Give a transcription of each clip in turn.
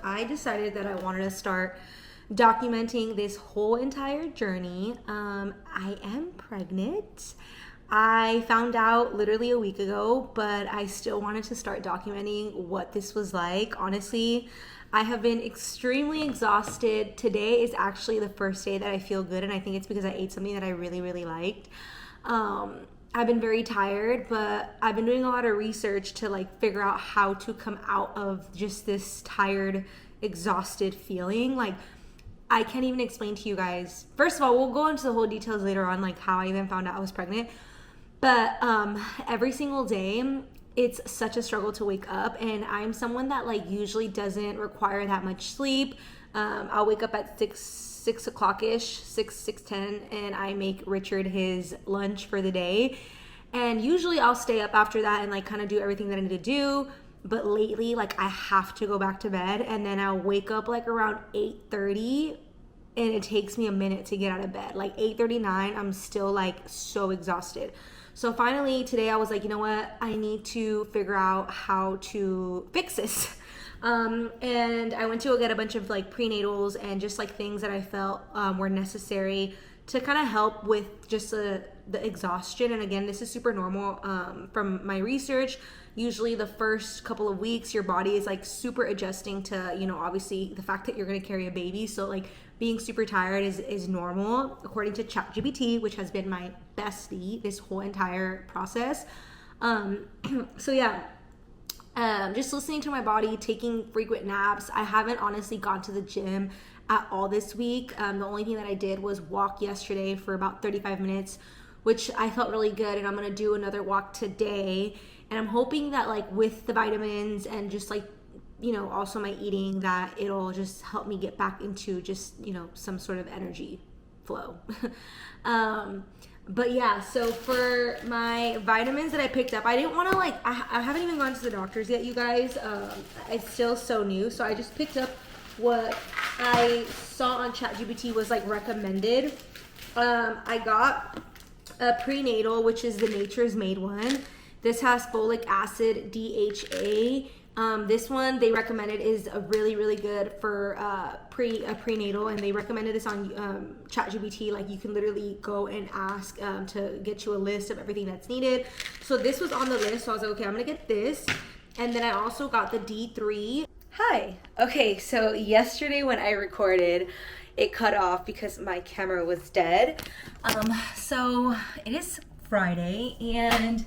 I decided that I wanted to start documenting this whole entire journey. I am pregnant. I found out literally a week ago, but I still wanted to start documenting what this was like. Honestly, I have been extremely exhausted. Today is actually the first day that I feel good, and I think it's because I ate something that I really, really liked. I've been very tired, but I've been doing a lot of research to like figure out how to come out of just this tired, exhausted feeling. Like, I can't even explain to you guys. First of all, we'll go into the whole details later on, like how I even found out I was pregnant. But every single day, it's such a struggle to wake up, and I'm someone that like usually doesn't require that much sleep. I'll wake up at six o'clock ish, 6:10, and I make Richard his lunch for the day. And usually I'll stay up after that and like kind of do everything that I need to do. But lately, like, I have to go back to bed, and then I'll wake up like around 8:30, and it takes me a minute to get out of bed. Like 8:39, I'm still like so exhausted. So finally today I was like, you know what? I need to figure out how to fix this. And I went to go get a bunch of like prenatals and just like things that I felt were necessary to kind of help with just the exhaustion. And again, this is super normal from my research. Usually the first couple of weeks, your body is like super adjusting to, you know, obviously the fact that you're going to carry a baby. So like being super tired is normal, according to ChatGPT, which has been my bestie this whole entire process. So yeah. Just listening to my body, taking frequent naps. I haven't honestly gone to the gym at all this week. The only thing that I did was walk yesterday for about 35 minutes, which I felt really good. And I'm going to do another walk today. And I'm hoping that like with the vitamins and just like, you know, also my eating, that it'll just help me get back into just, you know, some sort of energy flow. But yeah, so for my vitamins that I picked up, I didn't want to like, I haven't even gone to the doctors yet, you guys. It's still so new. So I just picked up what I saw on ChatGPT was like recommended. I got a prenatal, which is the Nature's Made one. This has folic acid, DHA. This one they recommended is a really, really good for prenatal, and they recommended this on ChatGPT. Like, you can literally go and ask to get you a list of everything that's needed. So this was on the list, so I was like, okay, I'm gonna get this. And then I also got the D3. Hi. Okay, so yesterday when I recorded, it cut off because my camera was dead. So it is Friday, and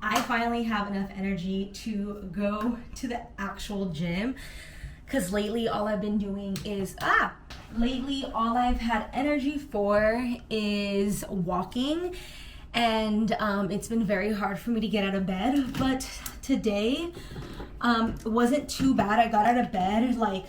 I finally have enough energy to go to the actual gym, because lately all I've been doing is all I've had energy for is walking, and it's been very hard for me to get out of bed. But today wasn't too bad. I got out of bed like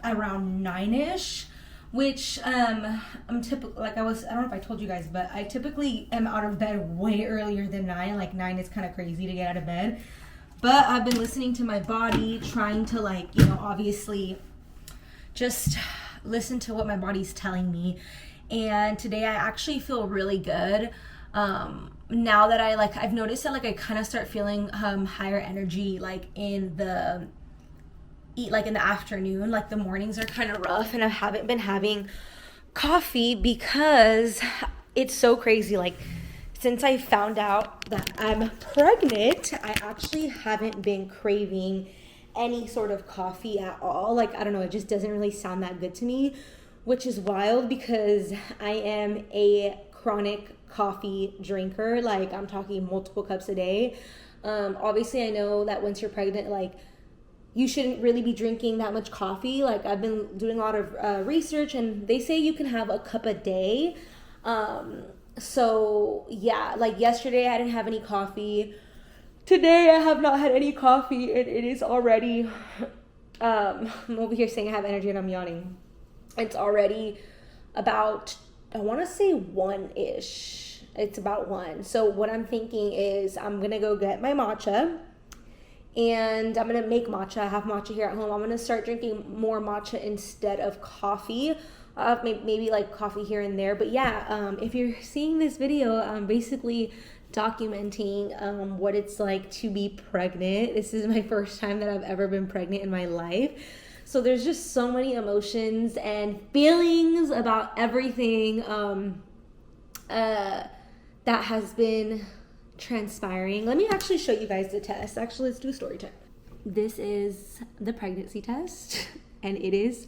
around 9ish, which I'm typically, like, I don't know if I told you guys, but I typically am out of bed way earlier than 9. Like 9 is kind of crazy to get out of bed. But I've been listening to my body, trying to, like, you know, obviously just listen to what my body's telling me. And today I actually feel really good. Now that I've noticed that, like, I kind of start feeling higher energy, like in the afternoon. Like, the mornings are kind of rough, and I haven't been having coffee because it's so crazy. Like, since I found out that I'm pregnant, I actually haven't been craving any sort of coffee at all. Like, I don't know, it just doesn't really sound that good to me, which is wild because I am a chronic coffee drinker. Like, I'm talking multiple cups a day. Obviously I know that once you're pregnant, like, you shouldn't really be drinking that much coffee. Like, I've been doing a lot of research, and they say you can have a cup a day. So yeah, like yesterday I didn't have any coffee. Today I have not had any coffee, and it is already, I'm over here saying I have energy and I'm yawning. It's already about, I want to say 1-ish. It's about 1. So what I'm thinking is I'm going to go get my matcha, and I'm going to make matcha. I have matcha here at home. I'm going to start drinking more matcha instead of coffee. Maybe like coffee here and there. But yeah, if you're seeing this video, I'm basically documenting what it's like to be pregnant. This is my first time that I've ever been pregnant in my life. So there's just so many emotions and feelings about everything that has been transpiring. Let me actually show you guys the test. Actually, let's do a story time. This is the pregnancy test, and it is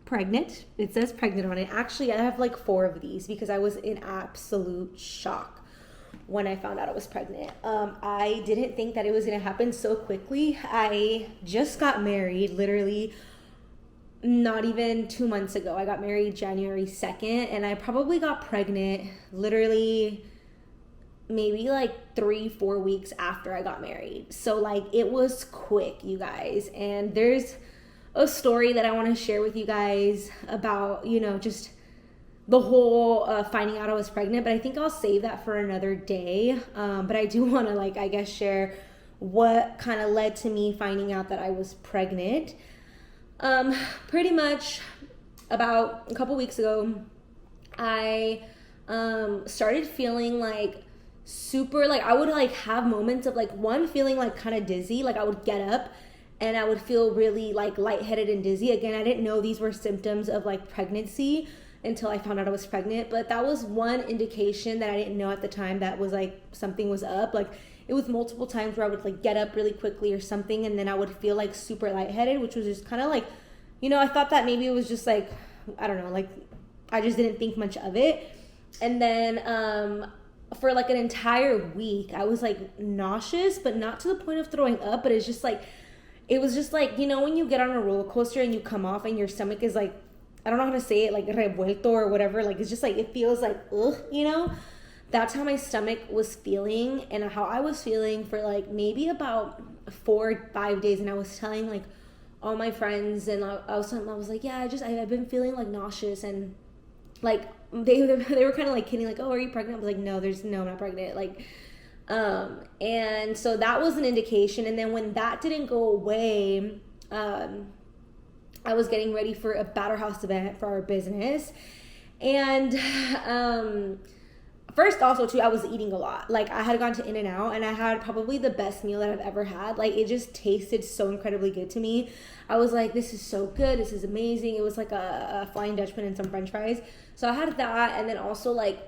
pregnant. It says pregnant on it. Actually, I have like 4 of these because I was in absolute shock when I found out I was pregnant. I didn't think that it was gonna happen so quickly. I just got married literally not even 2 months ago. I got married January 2nd, and I probably got pregnant literally maybe like 3-4 weeks after I got married. So like it was quick, you guys. And there's a story that I want to share with you guys about, you know, just the whole finding out I was pregnant, but I think I'll save that for another day. But I do want to, like, I guess, share what kind of led to me finding out that I was pregnant. Pretty much about a couple weeks ago, I started feeling like super, like I would like have moments of like feeling like kind of dizzy. Like I would get up and I would feel really like lightheaded and dizzy. Again, I didn't know these were symptoms of like pregnancy until I found out I was pregnant, but that was one indication that I didn't know at the time that was like something was up. Like it was multiple times where I would like get up really quickly or something, and then I would feel like super lightheaded, which was just kind of like, you know, I thought that maybe it was just like, I don't know, like I just didn't think much of it. And then for like an entire week I was like nauseous, but not to the point of throwing up, but it's just like, it was just like, you know, when you get on a roller coaster and you come off and your stomach is like, I don't know how to say it, like revuelto or whatever, like it's just like, it feels like ugh, you know. That's how my stomach was feeling and how I was feeling for like maybe about 4 or 5 days. And I was telling like all my friends, and I was like, yeah, I've been feeling like nauseous, and like they were kind of like kidding, like, oh, are you pregnant? I was like, no, I'm not pregnant. Like, and so that was an indication. And then when that didn't go away, I was getting ready for a Batter House event for our business. And, first also too, I was eating a lot. Like I had gone to In-N-Out and I had probably the best meal that I've ever had. Like it just tasted so incredibly good to me. I was like, this is so good. This is amazing. It was like a Flying Dutchman and some French fries. So I had that. And then also like,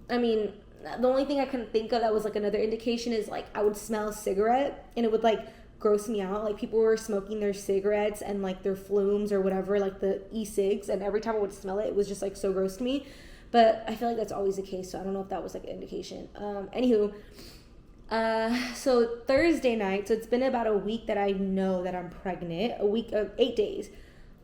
I mean, the only thing I can think of that was like another indication is like I would smell a cigarette and it would like gross me out. Like people were smoking their cigarettes and like their flumes or whatever, like the e-cigs. And every time I would smell it, it was just like so gross to me. But I feel like that's always the case, so I don't know if that was like an indication. Anywho, so Thursday night, so it's been about a week that I know that I'm pregnant, a week of 8 days.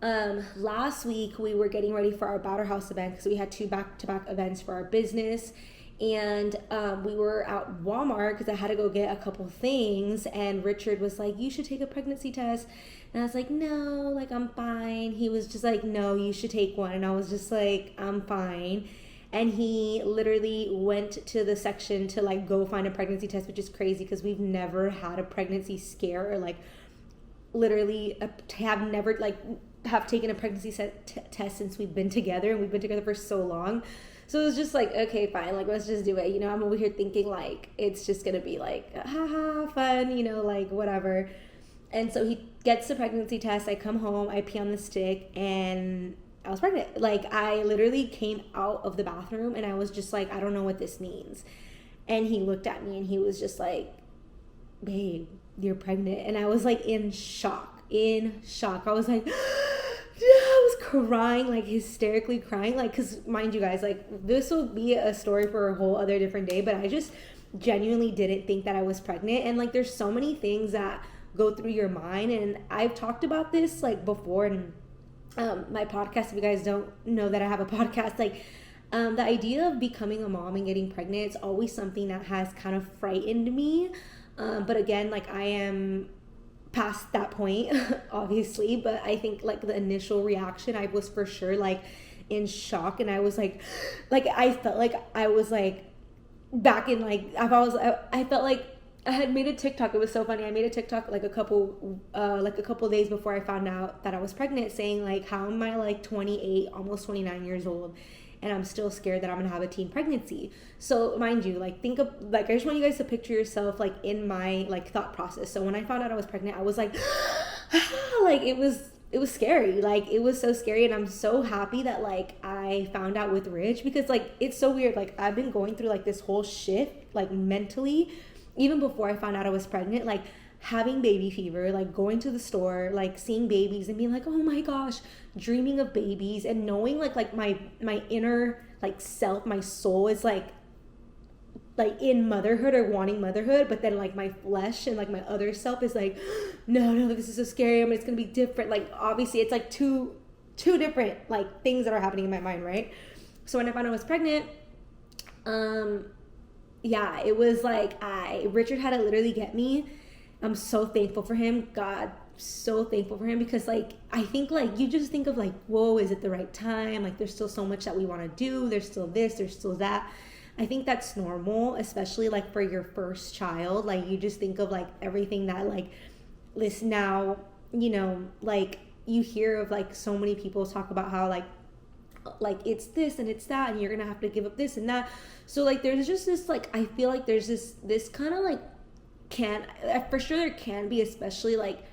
Last week we were getting ready for our Batter House event because we had 2 back-to-back events for our business. And we were at Walmart because I had to go get a couple things, and Richard was like, you should take a pregnancy test. And I was like, no, like I'm fine. He was just like, no, you should take one. And I was just like, I'm fine. And he literally went to the section to like go find a pregnancy test, which is crazy because we've never had a pregnancy scare, or like literally have taken a pregnancy test since we've been together, and we've been together for so long. So it was just like, okay, fine, like let's just do it. You know, I'm over here thinking like it's just gonna be like haha fun, you know, like whatever. And so he gets the pregnancy test. I come home, I pee on the stick, and I was pregnant. Like I literally came out of the bathroom and I was just like, I don't know what this means. And he looked at me and he was just like, babe, you're pregnant. And I was like in shock. I was like, I was crying, like hysterically crying, like, because mind you guys, like this will be a story for a whole other different day, but I just genuinely didn't think that I was pregnant. And like there's so many things that go through your mind, and I've talked about this like before in my podcast. If you guys don't know that I have a podcast, like the idea of becoming a mom and getting pregnant, it's always something that has kind of frightened me, but again, like I am past that point obviously, but I think like the initial reaction, I was for sure like in shock, and I was like I felt like I was like back in like I felt like I had made a TikTok. It was so funny. I made a TikTok like a couple days before I found out that I was pregnant, saying like, how am I like 28, almost 29 years old, and I'm still scared that I'm gonna have a teen pregnancy. So mind you, like think of like, I just want you guys to picture yourself like in my like thought process. So when I found out I was pregnant, I was like like it was scary. Like it was so scary, and I'm so happy that like I found out with Rich, because like it's so weird. Like I've been going through like this whole shift like mentally even before I found out I was pregnant, like having baby fever, like going to the store, like seeing babies and being like, oh my gosh, dreaming of babies, and knowing like my inner like self, my soul is like in motherhood or wanting motherhood, but then like my flesh and like my other self is like, no, this is so scary. I mean, it's gonna be different. Like obviously it's like two different like things that are happening in my mind, right? So when I found I was pregnant, yeah, it was like Richard had to literally get me. I'm so thankful for him. God, so thankful for him, because like I think like you just think of like, whoa, is it the right time? Like there's still so much that we want to do. There's still this, there's still that. I think that's normal, especially like for your first child. Like you just think of like everything that like, listen now, you know, like you hear of like so many people talk about how like it's this and it's that, and you're gonna have to give up this and that. So like there's just this like, I feel like there's this kind of like, for sure there can be, especially like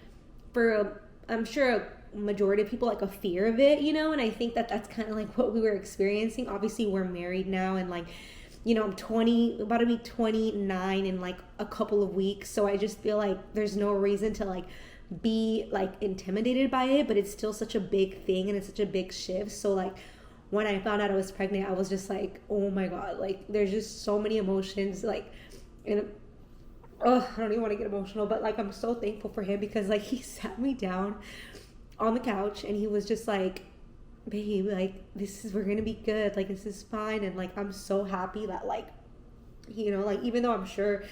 for I'm sure a majority of people, like a fear of it, you know. And I think that that's kind of like what we were experiencing. Obviously we're married now, and like, you know, I'm about to be 29 in like a couple of weeks. So I just feel like there's no reason to like be like intimidated by it, but it's still such a big thing and it's such a big shift. So like when I found out I was pregnant, I was just like, oh my God, like there's just so many emotions, like, and I don't even want to get emotional, but like I'm so thankful for him, because like he sat me down on the couch and he was just like, babe, like we're gonna be good, like this is fine. And like I'm so happy that like, you know, like even though I'm sure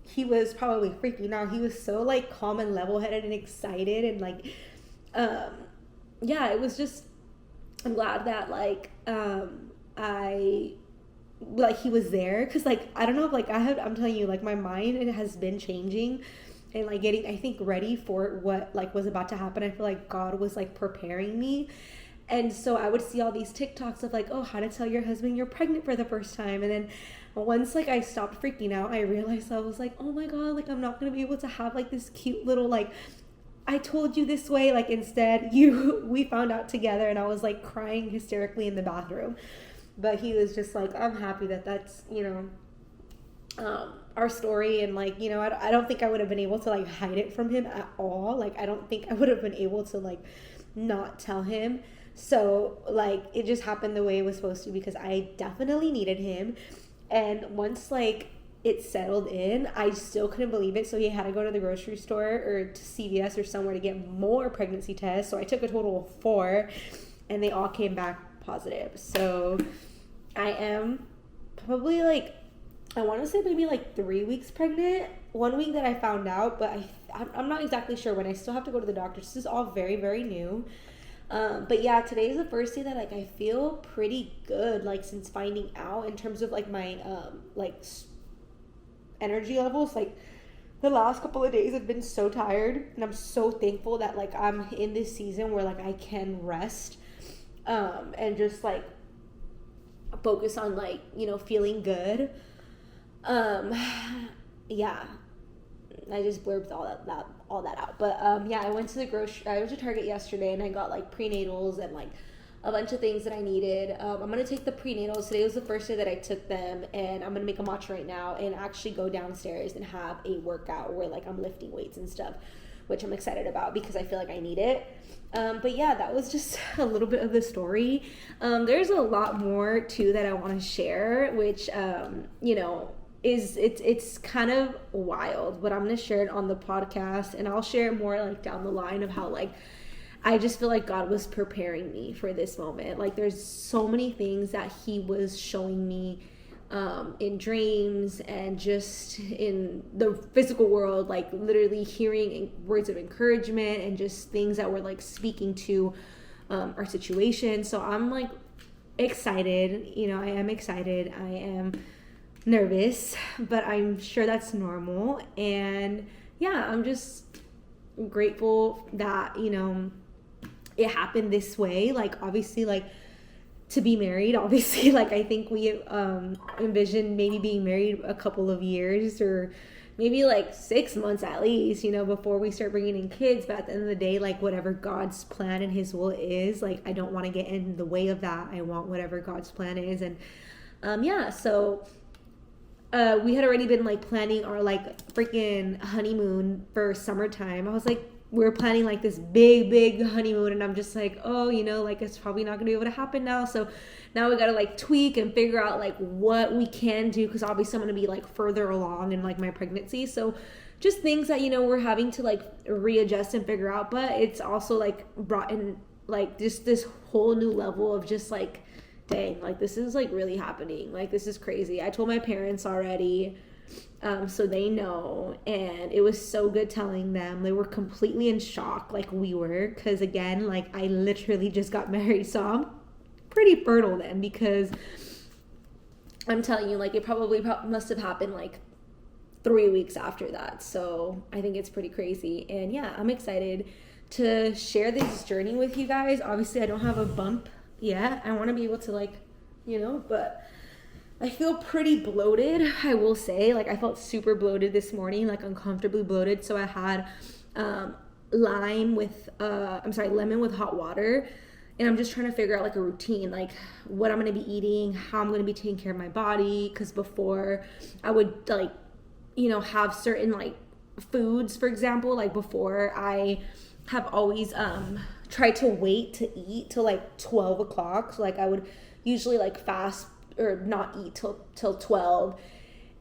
he was probably freaking out, he was so like calm and level-headed and excited. And like yeah, it was just, I'm glad that like I like he was there, because like I don't know if like I'm telling you, like my mind, it has been changing and like getting, I think, ready for what like was about to happen. I feel like God was like preparing me. And so I would see all these TikToks of like, oh, how to tell your husband you're pregnant for the first time. And then once like I stopped freaking out, I realized, I was like, oh my God, like I'm not going to be able to have like this cute little like, I told you this way. Like instead we found out together, and I was like crying hysterically in the bathroom. But he was just like, I'm happy that that's, you know, our story. And like, you know, I don't think I would have been able to like hide it from him at all. Like I don't think I would have been able to like not tell him. So like it just happened the way it was supposed to, because I definitely needed him. And once like it settled in, I still couldn't believe it. So he had to go to the grocery store or to CVS or somewhere to get more pregnancy tests. So I took a total of 4, and they all came back positive. So I am probably like, I want to say maybe like 3 weeks pregnant. 1 week that I found out, but I'm not exactly sure when. I still have to go to the doctor. This is all very, very new. But yeah, today is the first day that like I feel pretty good, like since finding out, in terms of like my like energy levels. Like the last couple of days I've been so tired, and I'm so thankful that like I'm in this season where like I can rest and just like focus on like, you know, feeling good. Yeah, I just blurbed all that out. But yeah, I went to Target yesterday, and I got like prenatals and like a bunch of things that I needed. I'm gonna take the prenatals. Today was the first day that I took them, and I'm gonna make a matcha right now and actually go downstairs and have a workout where like I'm lifting weights and stuff, which I'm excited about because I feel like I need it. But yeah, that was just a little bit of the story. There's a lot more too that I want to share, which you know, it's kind of wild, but I'm gonna share it on the podcast, and I'll share it more like down the line of how like I just feel like God was preparing me for this moment. Like there's so many things that he was showing me in dreams and just in the physical world, like literally hearing words of encouragement and just things that were like speaking to our situation. So I'm like excited, you know, I am excited. I am nervous, but I'm sure that's normal. And yeah, I'm just grateful that, you know, it happened this way. Like obviously, like to be married, obviously, like I think we envisioned maybe being married a couple of years or maybe like 6 months at least, you know, before we start bringing in kids. But at the end of the day, like whatever God's plan and his will is, like I don't want to get in the way of that. I want whatever God's plan is. And yeah, so we had already been like planning our like freaking honeymoon for summertime. I was like, we were planning like this big honeymoon, and I'm just like, oh, you know, like it's probably not gonna be able to happen now. So now we gotta like tweak and figure out like what we can do, because obviously I'm gonna be like further along in like my pregnancy. So just things that, you know, we're having to like readjust and figure out. But it's also like brought in like just this whole new level of just like, dang, like this is like really happening. Like this is crazy. I told my parents already. So they know, and it was so good telling them. They were completely in shock like we were, because again, like I literally just got married, so I'm pretty fertile then, because I'm telling you, like it probably must have happened like 3 weeks after that. So I think it's pretty crazy. And yeah, I'm excited to share this journey with you guys. Obviously I don't have a bump yet. I want to be able to like, you know, but I feel pretty bloated, I will say. Like I felt super bloated this morning, like uncomfortably bloated. So I had lemon with hot water, and I'm just trying to figure out like a routine, like what I'm going to be eating, how I'm going to be taking care of my body. Because before I would like, you know, have certain like foods, for example, like before I have always tried to wait to eat till like 12 o'clock. So like I would usually like fast or not eat till 12,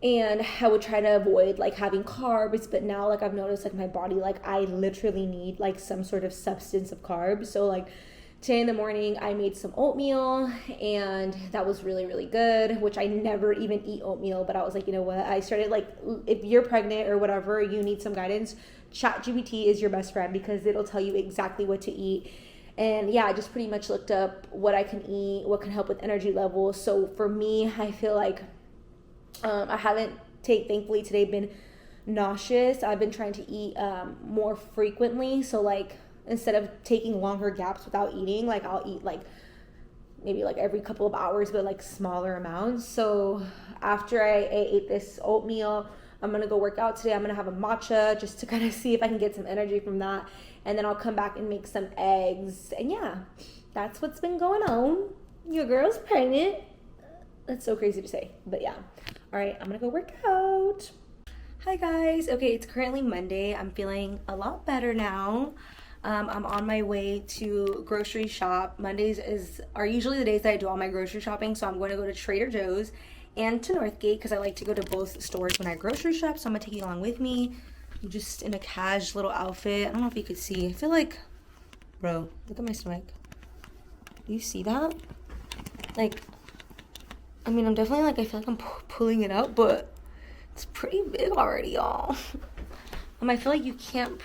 and I would try to avoid like having carbs. But now like I've noticed like my body, like I literally need like some sort of substance of carbs. So like today in the morning I made some oatmeal, and that was really, really good, which I never even eat oatmeal. But I was like, you know what, I started like, if you're pregnant or whatever, you need some guidance, ChatGPT is your best friend, because it'll tell you exactly what to eat. And yeah, I just pretty much looked up what I can eat, what can help with energy levels. So for me, I feel like I haven't thankfully today been nauseous. I've been trying to eat more frequently. So like instead of taking longer gaps without eating, like I'll eat like maybe like every couple of hours, but like smaller amounts. So after I ate this oatmeal, I'm gonna go work out today. I'm gonna have a matcha just to kind of see if I can get some energy from that. And then I'll come back and make some eggs. And yeah, that's what's been going on. Your girl's pregnant. That's so crazy to say, but yeah. All right, I'm gonna go work out. Hi guys. Okay, it's currently Monday. I'm feeling a lot better now. I'm on my way to grocery shop. Mondays are usually the days that I do all my grocery shopping. So I'm going to go to Trader Joe's and to Northgate, because I like to go to both stores when I grocery shop. So I'm gonna take you along with me. I'm just in a cash little outfit. I don't know if you could see. I feel like, bro, look at my stomach. Do you see that? Like, I mean, I'm definitely like, I feel like I'm pulling it out, but it's pretty big already, y'all. I feel like you can't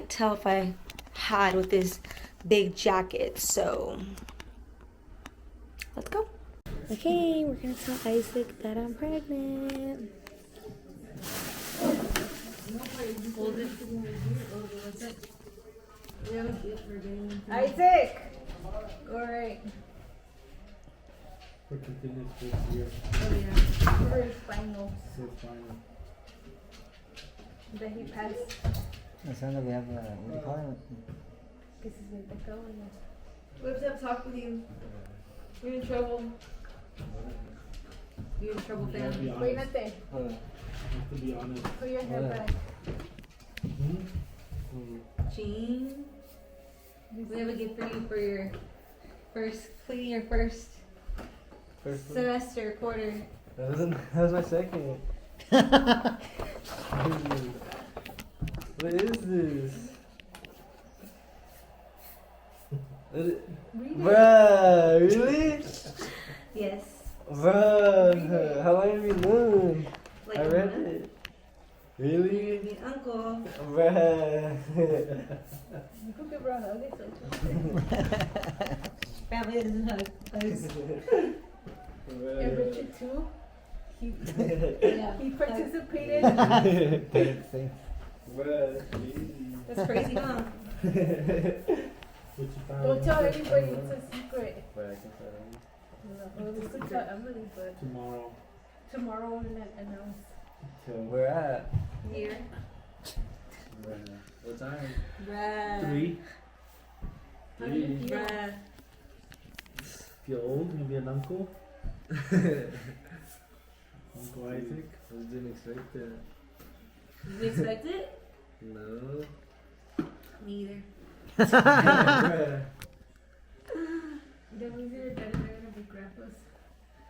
tell if I had with this big jacket. So let's go. Okay, we're gonna tell Isaac that I'm pregnant. Isaac! Alright. Porque tienes que ir. Oh yeah. For his final. That he passed. That's when we have, what do you call it? This is where they're going. We have to talk with you. You're in trouble. You're in trouble, family. Wait, not there. You have to be honest. Put your hair back. Jean, we have a gift for you for your first semester, quarter. That was my second. What is this? Bruh, really? Yes. Bruh, how long have you known? Like I read it. Really? Your uncle. Bruh. Family doesn't hug. And Richard too. He participated. Thanks. Bruh, easy. That's crazy, huh? What you found? Don't tell anybody, it's a secret. But I can tell them. No, we could tell Emily, but Tomorrow. tomorrow we're gonna announce. Where at? Here. What time? Bruh. 3. How do you 3. feel? Bruh. Feel old? Maybe an uncle? Uncle Isaac? I didn't expect that. Did you expect it? No. Me either. Bruh. That means your dad and they're gonna be grandpas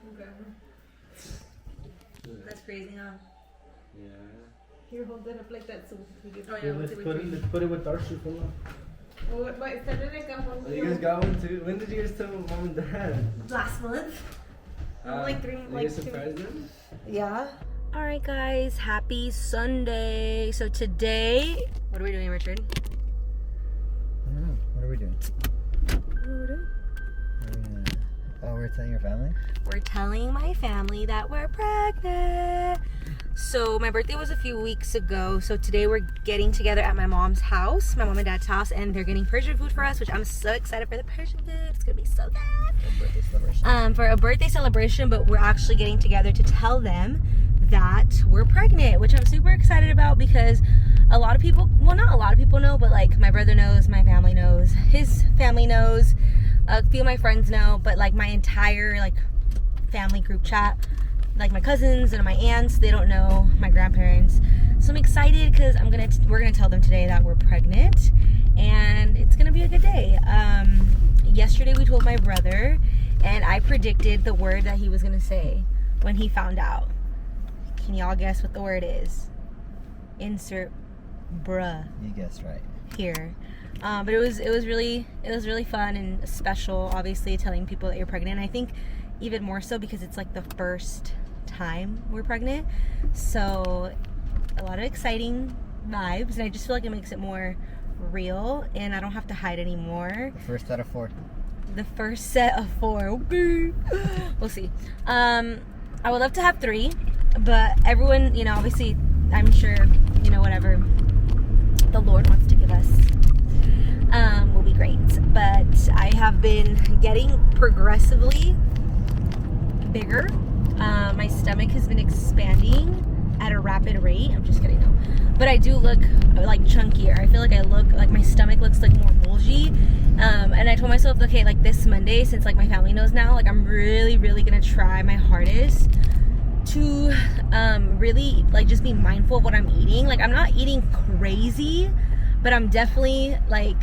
and grandma. That's crazy, huh? Yeah. Here, hold that up like that so we can. Oh, Yeah, let's put it with our shit. Hold on. Oh, but instead of like a whole. Oh, you guys got one too? When did you guys tell mom and dad? Last month. Like three, You like guys two. surprised them? Yeah. All right, guys. Happy Sunday. So today, what are we doing, Richard? I don't know. What are we doing? Oh, we're telling your family? We're telling my family that we're pregnant. So my birthday was a few weeks ago. So today we're getting together at my mom's house, my mom and dad's house, and they're getting Persian food for us, which I'm so excited for the Persian food. It's gonna be so good. A birthday celebration. For a birthday celebration, but we're actually getting together to tell them that we're pregnant, which I'm super excited about because a lot of people, well, not a lot of people know, but like my brother knows, my family knows, his family knows, a few of my friends know, but like my entire like family group chat, like my cousins and my aunts, they don't know, my grandparents. So I'm excited because we're gonna tell them today that we're pregnant, and it's gonna be a good day. Yesterday we told my brother, and I predicted the word that he was gonna say when he found out. Can y'all guess what the word is? Insert bruh You guessed right. here. But it was really fun and special, obviously, telling people that you're pregnant. I think even more so because it's like the first time we're pregnant, so a lot of exciting vibes, and I just feel like it makes it more real and I don't have to hide anymore. The first out of 4. The first set of 4. Okay. We'll see. I would love to have 3, but everyone, you know, obviously, I'm sure, you know, whatever the Lord wants to give us will be great. But I have been getting progressively bigger. My stomach has been expanding at a rapid rate. I'm just kidding, no. But I do look like chunkier. I feel like I look like my stomach looks like more bulgy. And I told myself, okay, like this Monday, since like my family knows now, like I'm really gonna try my hardest to really like just be mindful of what I'm eating. Like I'm not eating crazy, but I'm definitely like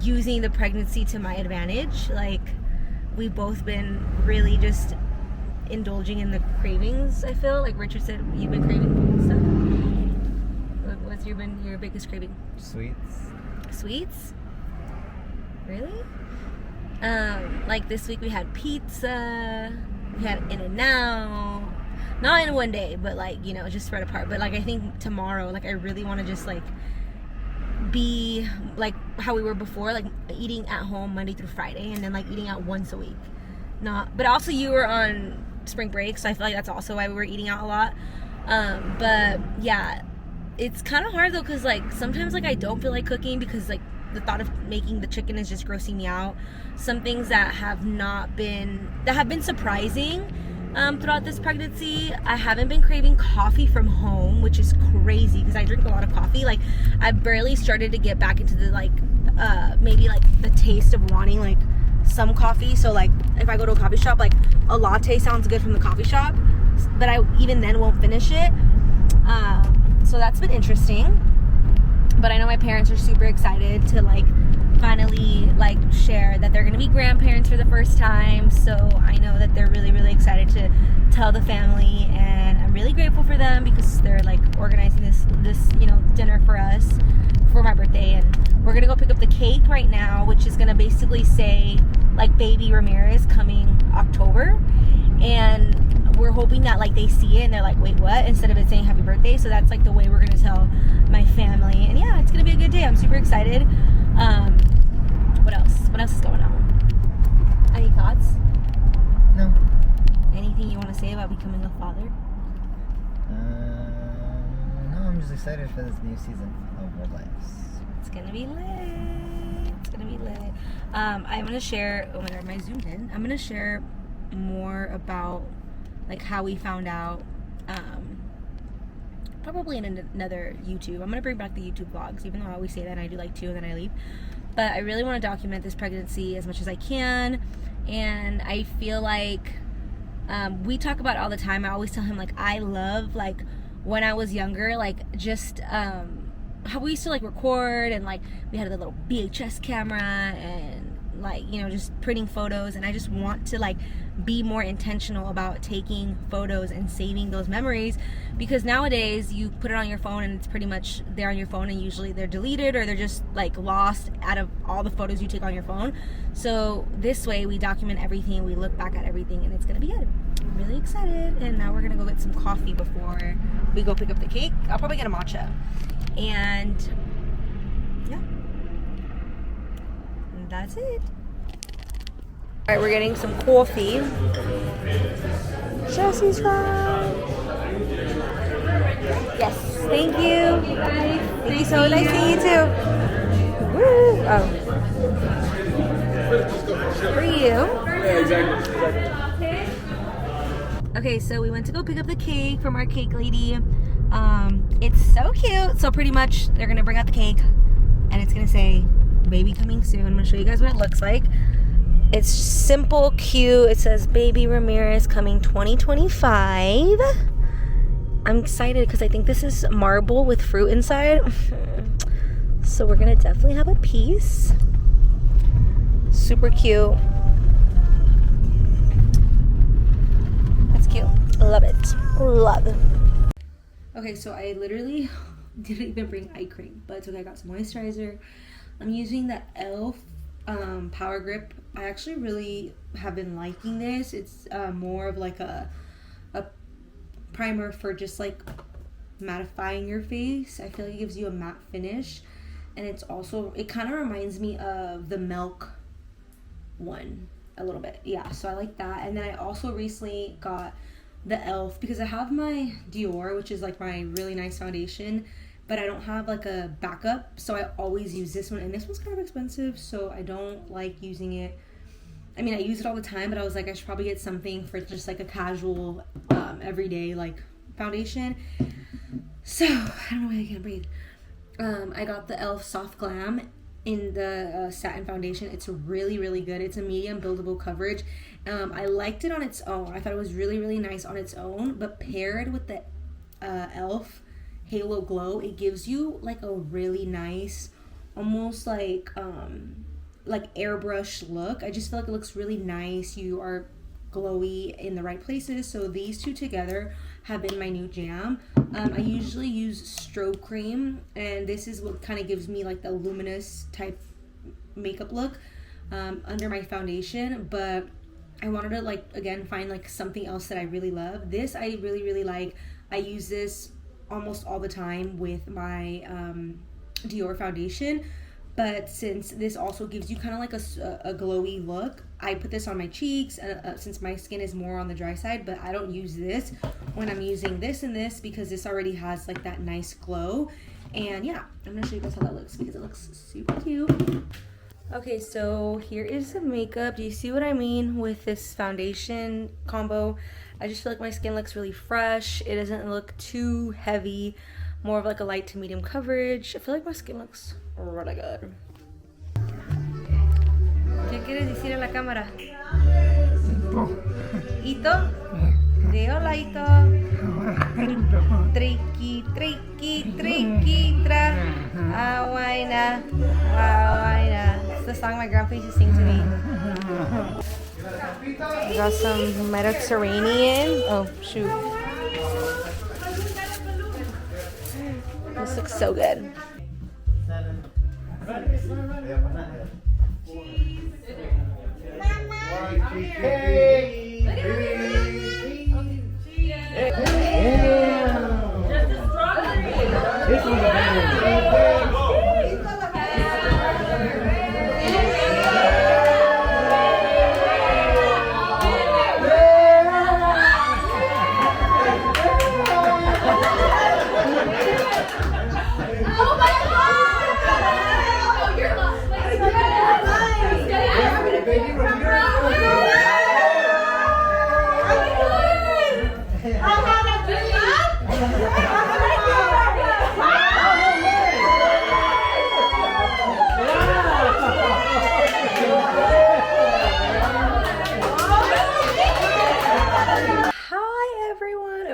using the pregnancy to my advantage. Like we've both been really just indulging in the cravings. I feel like Richard said you've been craving stuff. What's your biggest craving? Sweets? Really? Like this week we had pizza, we had In-N-Out. Not in one day, but like, you know, just spread apart. But like I think tomorrow, like I really want to just like be like how we were before, like eating at home Monday through Friday, and then like eating out once a week. But also you were on spring break, so I feel like that's also why we were eating out a lot. But yeah, it's kind of hard though, because like sometimes like I don't feel like cooking because like the thought of making the chicken is just grossing me out. Some things that have been surprising throughout this pregnancy, I haven't been craving coffee from home, which is crazy because I drink a lot of coffee. Like I barely started to get back into the like maybe like the taste of wanting like some coffee. So like if I go to a coffee shop, like a latte sounds good from the coffee shop, but I even then won't finish it. So that's been interesting. But I know my parents are super excited to like finally like share that they're gonna be grandparents for the first time. So I know that they're really excited to tell the family, and I'm really grateful for them because they're like organizing this you know dinner for us for my birthday. And we're gonna go pick up the cake right now, which is gonna basically say like baby Ramirez coming October, and we're hoping that like they see it and they're like, wait, what, instead of it saying happy birthday. So that's like the way we're gonna tell my family. And yeah, it's gonna be a good day. I'm super excited. What else is going on? Any thoughts? No. Anything you want to say about becoming a father? No, I'm just excited for this new season of our lives. It's gonna be lit. I'm gonna share, oh my god, am I zoomed in? I'm gonna share more about like how we found out probably in another YouTube. I'm gonna bring back the YouTube vlogs, even though I always say that and I do like 2 and then I leave. But I really want to document this pregnancy as much as I can, and I feel like we talk about it all the time. I always tell him, like, I love, like, when I was younger, like, just how we used to, like, record, and, like, we had a little VHS camera, and, like, you know, just printing photos, and I just want to, like, be more intentional about taking photos and saving those memories, because nowadays you put it on your phone and it's pretty much there on your phone, and usually they're deleted or they're just, like, lost out of all the photos you take on your phone. So this way we document everything, we look back at everything, and it's gonna be good. I'm really excited. And now we're gonna go get some coffee before we go pick up the cake. I'll probably get a matcha, and yeah, and that's it. All right, we're getting some coffee. Jesse's fries. Yes, thank you. Thank you, so nice seeing you too. Woo! Oh. For you. Yeah, exactly. Okay, so we went to go pick up the cake from our cake lady. It's so cute. So pretty much they're gonna bring out the cake and it's gonna say baby coming soon. I'm gonna show you guys what it looks like. It's simple, cute. It says baby Ramirez coming 2025. I'm excited because I think this is marble with fruit inside. So we're gonna definitely have a piece. Super cute. That's cute. Love it. Love. Okay, so I literally didn't even bring eye cream, but it's okay. I got some moisturizer. I'm using the e.l.f. Power Grip. I actually really have been liking this. It's more of like a primer for just like mattifying your face. I feel like it gives you a matte finish, and it's also, it kind of reminds me of the Milk one a little bit. Yeah, so I like that. And then I also recently got the e.l.f. because I have my Dior, which is like my really nice foundation, but I don't have like a backup, so I always use this one, and this one's kind of expensive, so I don't like using it. I mean, I use it all the time, but I was like, I should probably get something for just like a casual, everyday like foundation. So I don't know why I can't breathe. I got the e.l.f. Soft Glam in the satin foundation. It's really, really good. It's a medium buildable coverage. I liked it on its own. I thought it was really, really nice on its own, but paired with the e.l.f. Halo Glow, it gives you like a really nice, almost like airbrush look. I just feel like it looks really nice. You are glowy in the right places. So these two together have been my new jam. I usually use strobe cream, and this is what kind of gives me like the luminous type makeup look under my foundation. But I wanted to, like, again, find like something else that I really love. This I really, really like. I use this almost all the time with my Dior foundation, but since this also gives you kind of like a glowy look, I put this on my cheeks, since my skin is more on the dry side. But I don't use this when I'm using this and this, because this already has like that nice glow. And yeah, I'm gonna show you guys how that looks because it looks super cute. Okay, so here is the makeup. Do you see what I mean with this foundation combo? I just feel like my skin looks really fresh. It doesn't look too heavy, more of like a light to medium coverage. I feel like my skin looks really good. ¿Qué quieres decir a la cámara? ¿Ito? Di hola, Ito. Tricky, tricky, tricky, tra. Awaina, awaina. It's the song my grandpa used to sing to me. We got some Mediterranean. Oh, shoot. This looks so good.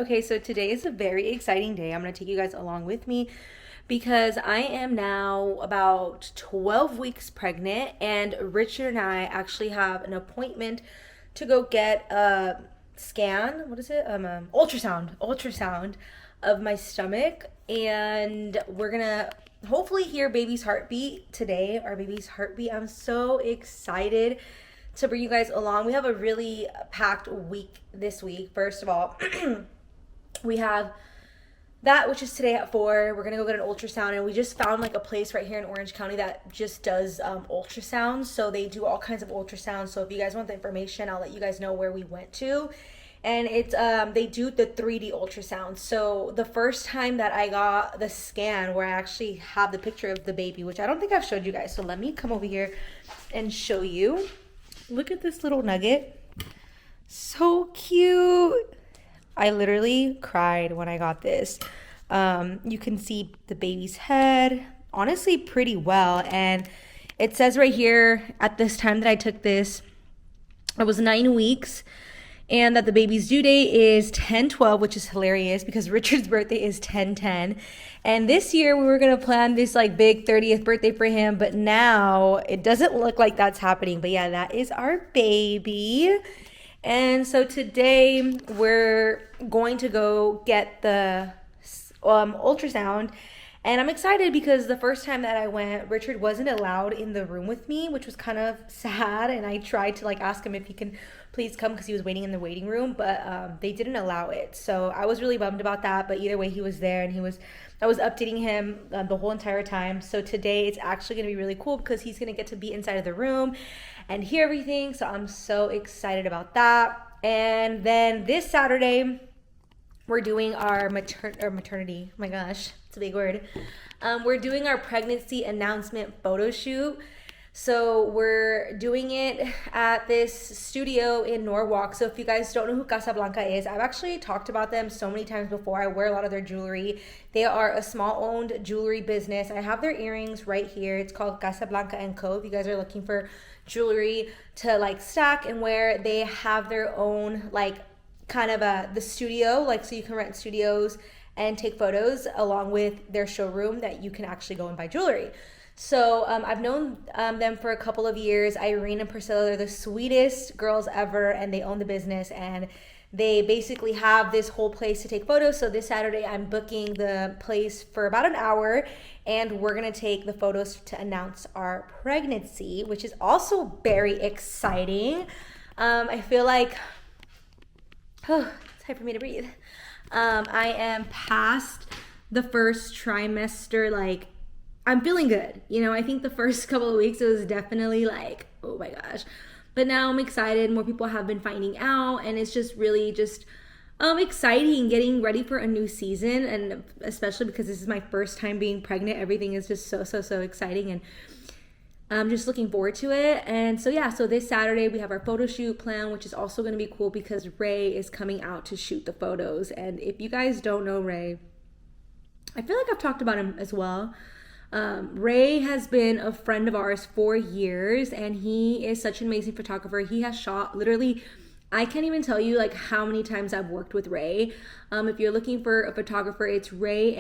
Okay, so today is a very exciting day. I'm going to take you guys along with me because I am now about 12 weeks pregnant, and Richard and I actually have an appointment to go get a scan. What is it? Ultrasound of my stomach, and we're going to hopefully hear baby's heartbeat today, our baby's heartbeat. I'm so excited to bring you guys along. We have a really packed week this week. First of all, we have that, which is today at 4. We're gonna go get an ultrasound, and we just found like a place right here in Orange County that just does ultrasounds. So they do all kinds of ultrasounds. So if you guys want the information, I'll let you guys know where we went to. And it's they do the 3D ultrasound. So the first time that I got the scan, where I actually have the picture of the baby, which I don't think I've showed you guys. So let me come over here and show you. Look at this little nugget. So cute. I literally cried when I got this. You can see the baby's head, honestly pretty well. And it says right here, at this time that I took this, I was 9 weeks, and that the baby's due date is 10/12, which is hilarious because Richard's birthday is 10/10. And this year we were going to plan this like big 30th birthday for him, but now it doesn't look like that's happening. But yeah, that is our baby. And so today we're going to go get the ultrasound. And I'm excited because the first time that I went, Richard wasn't allowed in the room with me, which was kind of sad. And I tried to like ask him if he can please come because he was waiting in the waiting room, but they didn't allow it. So I was really bummed about that. But either way, he was there, and I was updating him the whole entire time. So today it's actually going to be really cool because he's going to get to be inside of the room and hear everything. So I'm so excited about that. And then this Saturday, we're doing our maternity. Oh my gosh, it's a big word. We're doing our pregnancy announcement photo shoot. So we're doing it at this studio in Norwalk. So if you guys don't know who Casablanca is, I've actually talked about them so many times before. I wear a lot of their jewelry. They are a small owned jewelry business. I have their earrings right here. It's called Casablanca & Co. If you guys are looking for jewelry to like stack and wear, they have their own like kind of the studio, like so you can rent studios and take photos along with their showroom that you can actually go and buy jewelry. So I've known them for a couple of years. Irene and Priscilla, they're the sweetest girls ever, and they own the business, and they basically have this whole place to take photos. So this Saturday I'm booking the place for about an hour, and we're gonna take the photos to announce our pregnancy, which is also very exciting. I feel like, it's hard for me to breathe. I am past the first trimester, like I'm feeling good. You know, I think the first couple of weeks it was definitely like, oh my gosh. But now I'm excited. More people have been finding out, and it's just really just exciting getting ready for a new season. And especially because this is my first time being pregnant, everything is just so exciting, and I'm just looking forward to it. And so yeah, so this Saturday we have our photo shoot plan, which is also going to be cool because Ray is coming out to shoot the photos. And if you guys don't know Ray, I feel like I've talked about him as well. Ray has been a friend of ours for years, and he is such an amazing photographer. He has shot literally, I can't even tell you like how many times I've worked with Ray. If you're looking for a photographer, it's Ray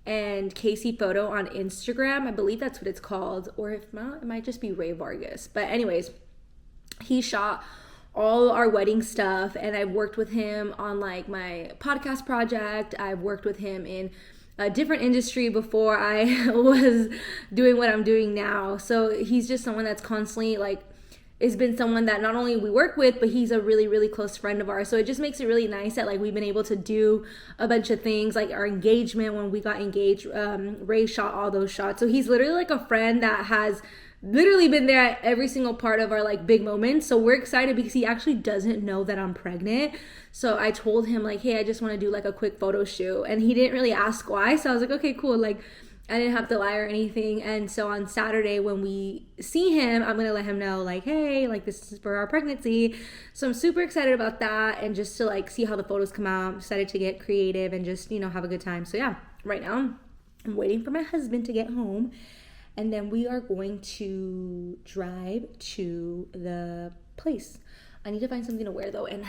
and Casey Photo on Instagram. I believe that's what it's called, or if not, it might just be Ray Vargas. But anyways, he shot all our wedding stuff, and I've worked with him on like my podcast project. I've worked with him in a different industry before I was doing what I'm doing now. So he's just someone that's constantly like, has been someone that not only we work with, but he's a really close friend of ours. So it just makes it really nice that like we've been able to do a bunch of things, like our engagement. When we got engaged, Ray shot all those shots. So he's literally like a friend that has literally been there at every single part of our like big moments. So we're excited because he actually doesn't know that I'm pregnant. So I told him like, hey, I just want to do like a quick photo shoot, and he didn't really ask why. So I was like, okay, cool. Like I didn't have to lie or anything. And so on Saturday when we see him, I'm gonna let him know like, hey, like this is for our pregnancy. So I'm super excited about that, and just to like see how the photos come out. I'm excited to get creative and just, you know, have a good time. So yeah, right now I'm waiting for my husband to get home, and then we are going to drive to the place. I need to find something to wear though, and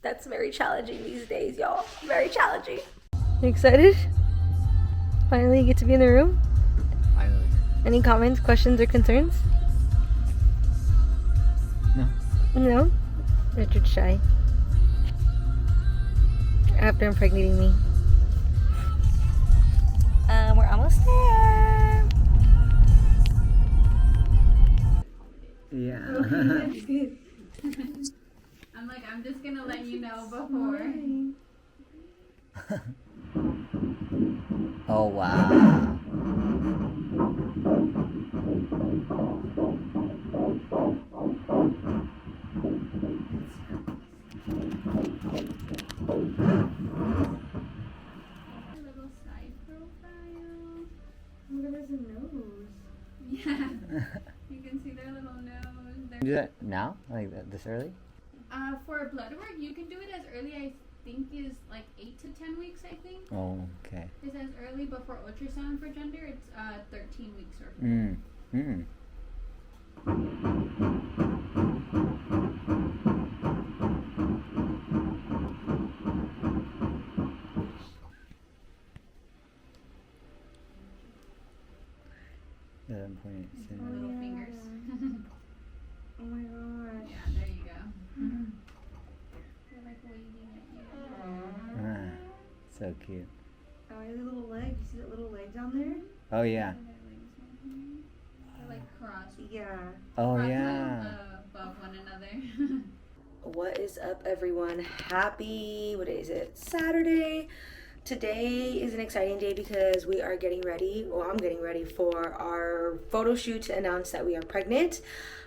That's very challenging these days, y'all. Very challenging. You excited? Finally you get to be in the room? Finally. Any comments, questions, or concerns? No. No? Richard's shy. After impregnating me. We're almost there. Yeah. I'm like, I'm just gonna let you know before. Oh wow. Little side profile. Look at his nose. Yeah. You can see their little nose. Do that now? Like this early? For blood work, you can do it as early, I think, is like 8 to 10 weeks, I think. Oh, okay. It's as early, but for ultrasound for gender, it's 13 weeks or Mm. Mm. little fingers. Oh my gosh. Yeah, there you go. They're like waving at you. Ah, so cute. Oh, the little leg. You see that little leg down there? Oh yeah. They're like crossed. Yeah. Oh crossed yeah. above one another. What is up, everyone? Happy, what day is it? Saturday. Today is an exciting day because we are getting ready. Well, I'm getting ready for our photo shoot to announce that we are pregnant.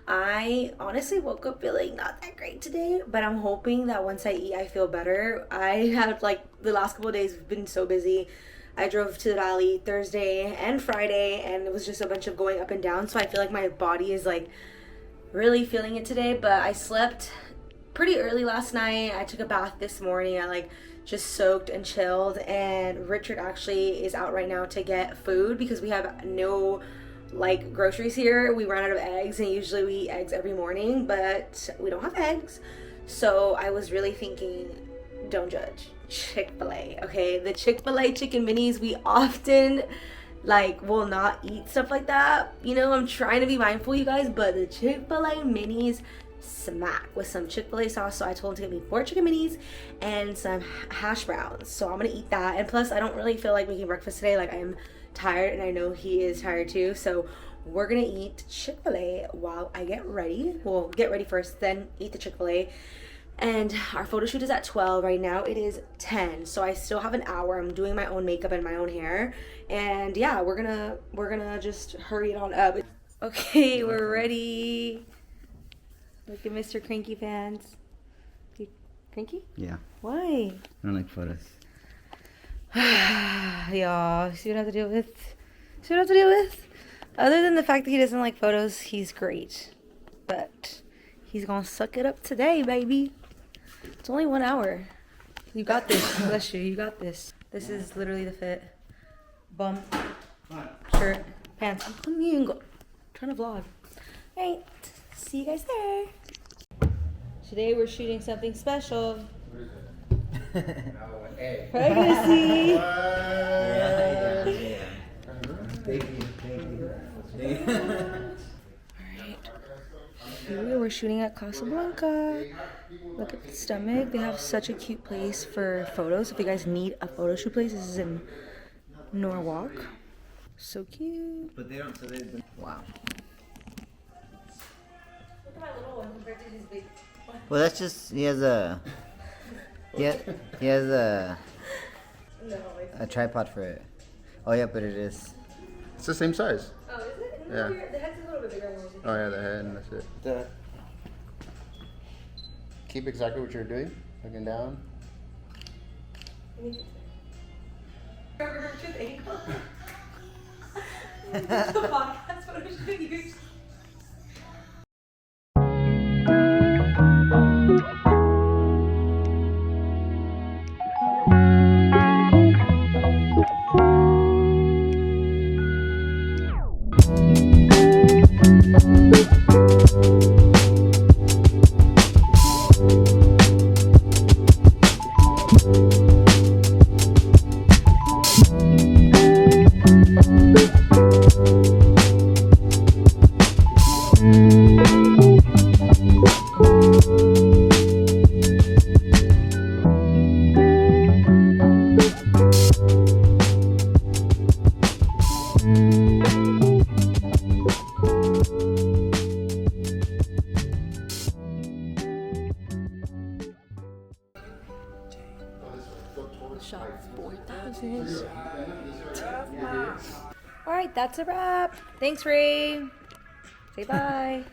I honestly woke up feeling not that great today, but I'm hoping that once I eat, I feel better. I have, like, the last couple of days been so busy. I drove to the valley Thursday and Friday, and it was just a bunch of going up and down. So I feel like my body is, like, really feeling it today, but I slept pretty early last night. I took a bath this morning. I just soaked and chilled, and Richard actually is out right now to get food because we have no groceries here. We ran out of eggs, and usually we eat eggs every morning, but we don't have eggs. So I was really thinking, don't judge, Chick-fil-A. Okay, the Chick-fil-A chicken minis, we often will not eat stuff like that. I'm trying to be mindful, you guys, but the Chick-fil-A minis smack with some Chick-fil-A sauce. So I told him to get me 4 chicken minis and some hash browns. So I'm gonna eat that. And plus, I don't really feel like making breakfast today. I am tired, and I know he is tired too. So we're gonna eat Chick-fil-A while I get ready. We'll get ready first, then eat the Chick-fil-A. And our photo shoot is at 12. Right now it is 10, so I still have an hour. I'm doing my own makeup and my own hair, and yeah, we're gonna just hurry it on up. Okay, we're ready. Look at Mr. Cranky Pants. You cranky? Yeah. Why? I don't like photos. Y'all, see what I have to deal with? See what I have to deal with? Other than the fact that he doesn't like photos, he's great. But he's gonna suck it up today, baby. It's only 1 hour. You got this. Bless you. You got this. This is literally the fit. Bum. Shirt. Pants. I'm trying to vlog. Alright. See you guys there. Today we're shooting something special. Pregnancy. Alright. Here we're shooting at Casablanca. Look at the stomach. They have such a cute place for photos. If you guys need a photo shoot place, this is in Norwalk. So cute. But they don't. So they. Wow. Look at my little one compared to his big one. Well, that's just he has a. Yeah, he has a tripod for it. Oh yeah, but it is. It's the same size. Oh, is it? Yeah. The head's a little bit bigger than what Oh yeah, the head and that's it. Keep exactly what you're doing. Looking down. Richard's ankle. The podcast photo shoot. Shot 4,000. All right, that's a wrap. Thanks, Ray. Say bye.